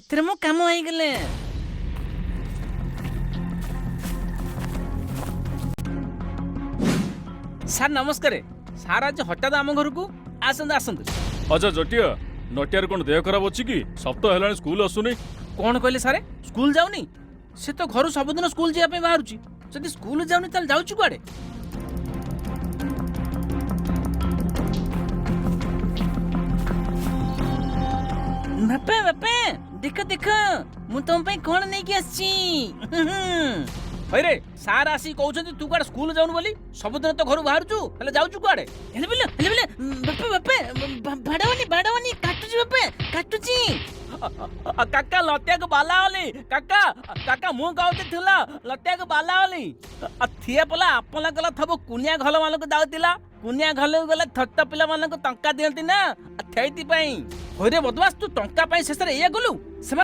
एथरे मो काम हो गले। सार नमस्कार। सार आज हठात आम घर को आसंत आसंत। अच्छा जटिया नटियार कौन देह खराब अच्छी कि सप्ताह है स्कूल आसुनी? कौन कहले सारे स्कूल जाऊनी? से तो घर सबुदिन स्कूल जावाई बाहर जदि स्कूल जाऊनी ताल जाऊँ कुआड़े? बापे बापे देख देख मु तुम कौन नहीं रे सार आसी कहते तू कड़े स्कूल जाऊन बोली सबुदिन तो घर बाहर हेले जाऊँ कुआड़े? बापे बापे बाड़ावनी बाड़ावनी काटुची बापे काटुची। काका लतिया को बाला होली काका काका मु कहते थिला लतिया को बाला होली थिए पला आपला गला थबो कुनिया घल मान को दाउतिला कुनिया घल गले थट्ट पिला मान को टंका दियंती ना थेइति पई होरे बदमाश तू टंका पई शेषरे ए गलु से